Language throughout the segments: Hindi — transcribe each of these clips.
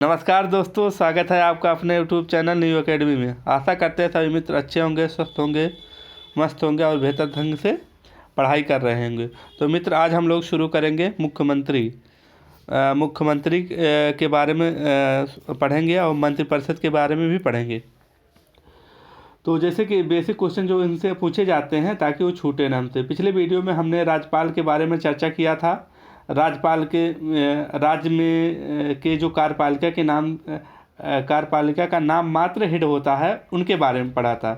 नमस्कार दोस्तों, स्वागत है आपका अपने यूट्यूब चैनल न्यू एकेडमी में। आशा करते हैं सभी मित्र अच्छे होंगे, स्वस्थ होंगे, मस्त होंगे और बेहतर ढंग से पढ़ाई कर रहे होंगे। तो मित्र, आज हम लोग शुरू करेंगे मुख्यमंत्री के बारे में पढ़ेंगे और मंत्रिपरिषद के बारे में भी पढ़ेंगे। तो जैसे कि बेसिक क्वेश्चन जो इनसे पूछे जाते हैं ताकि वो छूटे ना हमसे। पिछले वीडियो में हमने राज्यपाल के बारे में चर्चा किया था। राज्यपाल के राज्य में के जो कार्यपालिका का नाम मात्र हेड होता है, उनके बारे में पढ़ा था।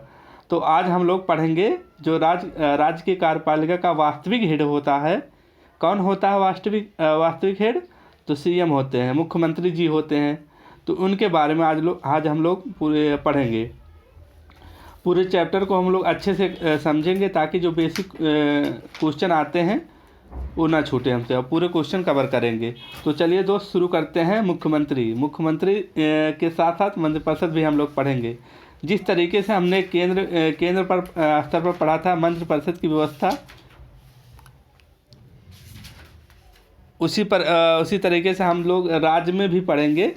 तो आज हम लोग पढ़ेंगे जो राज्य के कार्यपालिका का वास्तविक हेड होता है। कौन होता है वास्तविक हेड? तो सीएम होते हैं, मुख्यमंत्री जी होते हैं। तो उनके बारे में आज हम लोग पूरे पढ़ेंगे। पूरे चैप्टर को हम लोग अच्छे से समझेंगे ताकि जो बेसिक क्वेश्चन आते हैं वो ना छूटे हमसे, और पूरे क्वेश्चन कवर करेंगे। तो चलिए दोस्त, शुरू करते हैं। मुख्यमंत्री के साथ साथ मंत्रिपरिषद भी हम लोग पढ़ेंगे। जिस तरीके से हमने केंद्र पर स्तर पर पढ़ा था मंत्रिपरिषद की व्यवस्था, उसी तरीके से हम लोग राज्य में भी पढ़ेंगे।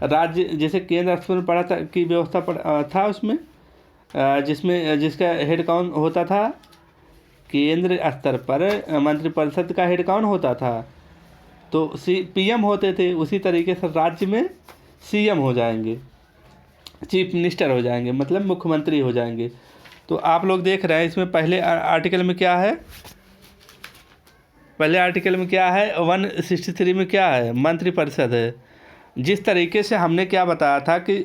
राज्य जैसे केंद्र स्तर में पढ़ा था की व्यवस्था था उसमें, जिसका हेड कौन होता था? केंद्र स्तर पर मंत्रिपरिषद का हेड कौन होता था? तो पीएम होते थे। उसी तरीके से राज्य में सीएम हो जाएंगे, चीफ मिनिस्टर हो जाएंगे, मतलब मुख्यमंत्री हो जाएंगे। तो आप लोग देख रहे हैं इसमें पहले आर्टिकल में क्या है? 163 में क्या है? मंत्रिपरिषद है। जिस तरीके से हमने क्या बताया था कि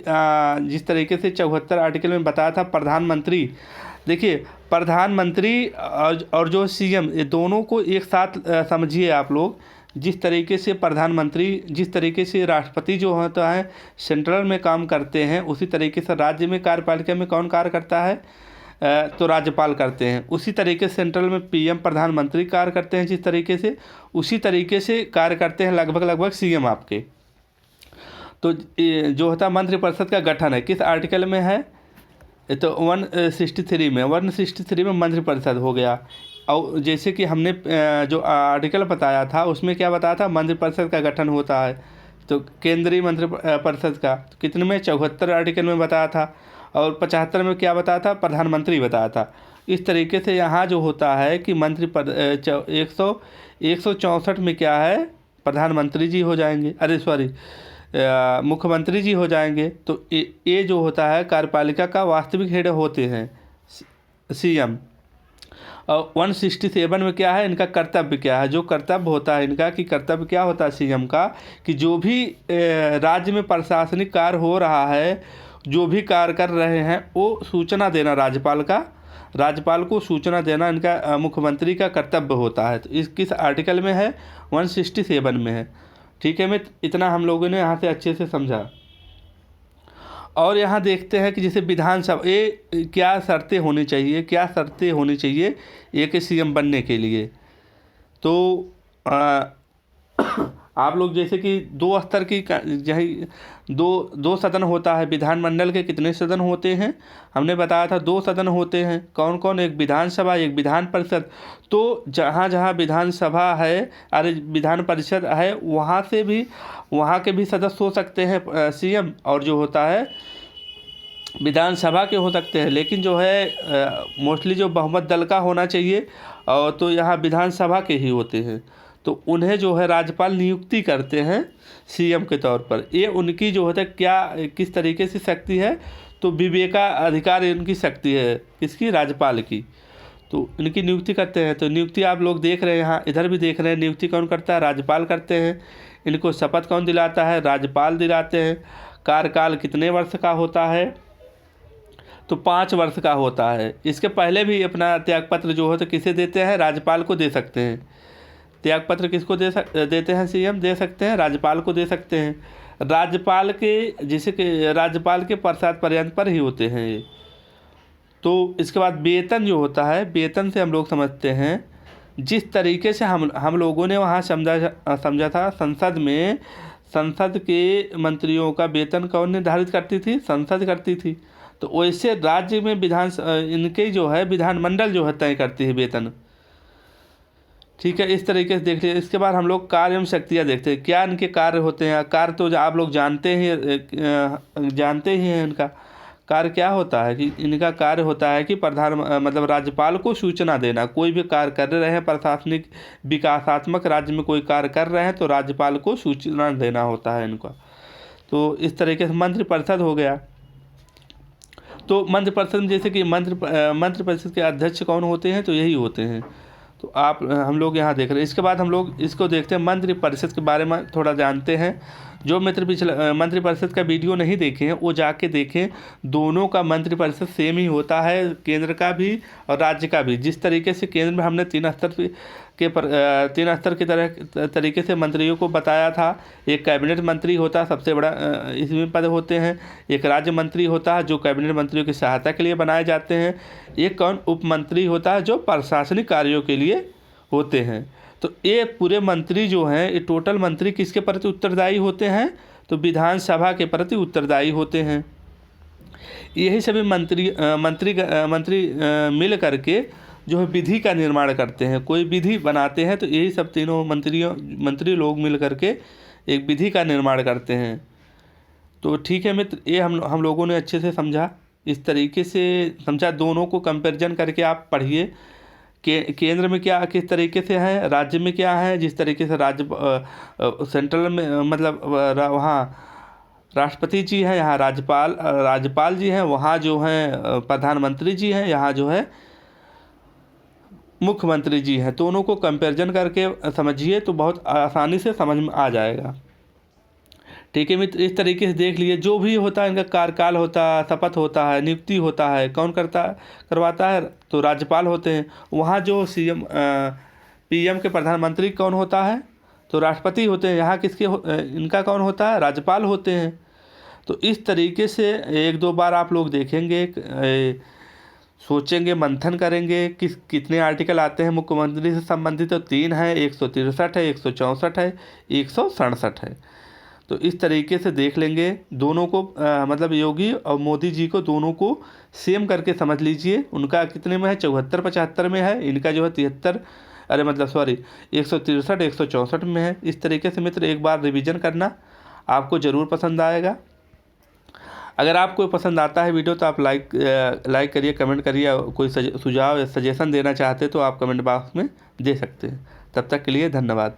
जिस तरीके से 74 आर्टिकल में बताया था प्रधानमंत्री। देखिए, प्रधानमंत्री और जो सीएम, ये दोनों को एक साथ समझिए आप लोग। जिस तरीके से प्रधानमंत्री, जिस तरीके से राष्ट्रपति जो होता है सेंट्रल में काम करते हैं, उसी तरीके से राज्य में कार्यपालिका में कौन कार्य करता है? तो राज्यपाल करते हैं। उसी तरीके से सेंट्रल में पीएम प्रधानमंत्री कार्य करते हैं। जिस तरीके से उसी तरीके से कार्य करते हैं लगभग सीएम आपके। तो जो होता है मंत्रिपरिषद का गठन है, किस आर्टिकल में है? तो 163 में मंत्रिपरिषद हो गया। और जैसे कि हमने जो आर्टिकल बताया था उसमें क्या बताया था? मंत्रिपरिषद का गठन होता है। तो केंद्रीय मंत्रिपरिषद का कितने में? 74 आर्टिकल में बताया था। और 75 में क्या बताया था? प्रधानमंत्री बताया था। इस तरीके से यहाँ जो होता है कि 164 में क्या है? प्रधानमंत्री जी हो जाएंगे, मुख्यमंत्री जी हो जाएंगे। तो ये जो होता है कार्यपालिका का वास्तविक हेड होते हैं सीएम। और 167 में क्या है? इनका कर्तव्य क्या है? जो कर्तव्य होता है इनका, कि कर्तव्य क्या होता है सीएम का, कि जो भी राज्य में प्रशासनिक कार्य हो रहा है, जो भी कार्य कर रहे हैं, वो सूचना देना राज्यपाल को सूचना देना इनका मुख्यमंत्री का कर्तव्य होता है। तो इस किस आर्टिकल में है? 167 में है। ठीक है मित्र, इतना हम लोगों ने यहाँ से अच्छे से समझा। और यहाँ देखते हैं कि जैसे विधानसभा, ये क्या शर्तें होनी चाहिए एक सीएम बनने के लिए। तो आप लोग जैसे कि दो स्तर की दो सदन होता है। विधानमंडल के कितने सदन होते हैं? हमने बताया था 2 सदन होते हैं। कौन कौन? एक विधानसभा, एक विधान परिषद। तो जहाँ विधानसभा है, विधान परिषद है, वहाँ के भी सदस्य हो सकते हैं सीएम, और जो होता है विधानसभा के हो सकते हैं। लेकिन जो है मोस्टली जो बहुमत दल का होना चाहिए, और तो यहाँ विधानसभा के ही होते हैं। तो उन्हें जो है राज्यपाल नियुक्ति करते हैं सीएम के तौर पर। ये उनकी जो होता है किस तरीके से शक्ति है? तो विवेकाधिकार इनकी शक्ति है। किसकी? राज्यपाल की। तो इनकी नियुक्ति करते हैं। तो नियुक्ति आप लोग देख रहे हैं, यहाँ इधर भी देख रहे हैं। नियुक्ति कौन करता है? राज्यपाल करते हैं। इनको शपथ कौन दिलाता है? राज्यपाल दिलाते हैं। कार्यकाल कितने वर्ष का होता है? तो 5 वर्ष का होता है। इसके पहले भी अपना त्यागपत्र जो हो तो किसे देते हैं? राज्यपाल को दे सकते हैं। त्यागपत्र किसको देते हैं? सीएम दे सकते हैं, राज्यपाल को दे सकते हैं। राज्यपाल के प्रसाद पर्यंत पर ही होते हैं ये। तो इसके बाद वेतन जो होता है, वेतन से हम लोग समझते हैं जिस तरीके से हम लोगों ने वहाँ समझा था संसद के मंत्रियों का वेतन कौन निर्धारित करती थी? संसद करती थी। तो वैसे राज्य में इनके जो है विधानमंडल जो है तय करती है वेतन। ठीक है, इस तरीके से देख लीजिए। इसके बाद हम लोग कार्य एवं शक्तियाँ देखते हैं, क्या इनके कार्य होते हैं। कार्य तो आप लोग जानते ही हैं। इनका कार्य क्या होता है कि इनका कार्य होता है कि मतलब राज्यपाल को सूचना देना। कोई भी कार्य कर रहे हैं, प्रशासनिक विकासात्मक राज्य में कोई कार्य कर रहे हैं तो राज्यपाल को सूचना देना होता है इनका। तो इस तरीके से मंत्रिपरिषद हो गया। तो मंत्रिपरिषद में जैसे कि मंत्रिपरिषद के अध्यक्ष कौन होते हैं, तो यही होते हैं। तो हम लोग यहाँ देख रहे हैं। इसके बाद हम लोग इसको देखते हैं, मंत्रिपरिषद के बारे में थोड़ा जानते हैं। जो मित्र पिछला मंत्रिपरिषद का वीडियो नहीं देखे हैं वो जाके देखें। दोनों का मंत्रिपरिषद सेम ही होता है, केंद्र का भी और राज्य का भी। जिस तरीके से केंद्र में हमने 3 स्तर के तरीके से मंत्रियों को बताया था। एक कैबिनेट मंत्री होता है, सबसे बड़ा इसमें पद होते हैं। एक राज्य मंत्री होता है जो कैबिनेट मंत्रियों की सहायता के लिए बनाए जाते हैं। एक उप मंत्री होता है जो प्रशासनिक कार्यों के लिए होते हैं। तो ये पूरे मंत्री जो हैं, ये टोटल मंत्री किसके प्रति उत्तरदायी होते हैं, तो विधानसभा के प्रति उत्तरदायी होते हैं। यही सभी मंत्री मिल करके जो है विधि का निर्माण करते हैं। कोई विधि बनाते हैं तो यही सब तीनों मंत्री लोग मिल करके एक विधि का निर्माण करते हैं। तो ठीक है मित्र, ये हम लोगों ने अच्छे से समझा, इस तरीके से समझा। दोनों को कंपैरिजन करके आप पढ़िए। केंद्र में क्या किस तरीके से है, राज्य में क्या है। जिस तरीके से सेंट्रल में मतलब वहाँ राष्ट्रपति जी हैं, यहाँ राज्यपाल जी हैं, वहाँ जो हैं प्रधानमंत्री जी हैं, यहाँ जो है मुख्यमंत्री जी हैं। दोनों को कंपैरिजन करके समझिए तो बहुत आसानी से समझ में आ जाएगा। ठीक है मित्र, इस तरीके से देख लिए। जो भी होता है इनका कार्यकाल होता है, शपथ होता है, नियुक्ति होता है, कौन करवाता है, तो राज्यपाल होते हैं। वहाँ जो PM के प्रधानमंत्री कौन होता है, तो राष्ट्रपति होते हैं। यहाँ इनका कौन होता है, राज्यपाल होते हैं। तो इस तरीके से 1-2 बार आप लोग देखेंगे, सोचेंगे, मंथन करेंगे कितने आर्टिकल आते हैं मुख्यमंत्री से संबंधित। तो 3 है, 163 है, 164 है, 167 है। तो इस तरीके से देख लेंगे। दोनों को मतलब योगी और मोदी जी को दोनों को सेम करके समझ लीजिए। उनका कितने में है, 74-75 में है। इनका जो है 163 164 में है। इस तरीके से मित्र एक बार रिवीजन करना, आपको ज़रूर पसंद आएगा। अगर आपको पसंद आता है वीडियो तो आप लाइक करिए, कमेंट करिए। कोई सुझाव या सजेशन देना चाहते तो आप कमेंट बॉक्स में दे सकते हैं। तब तक के लिए धन्यवाद।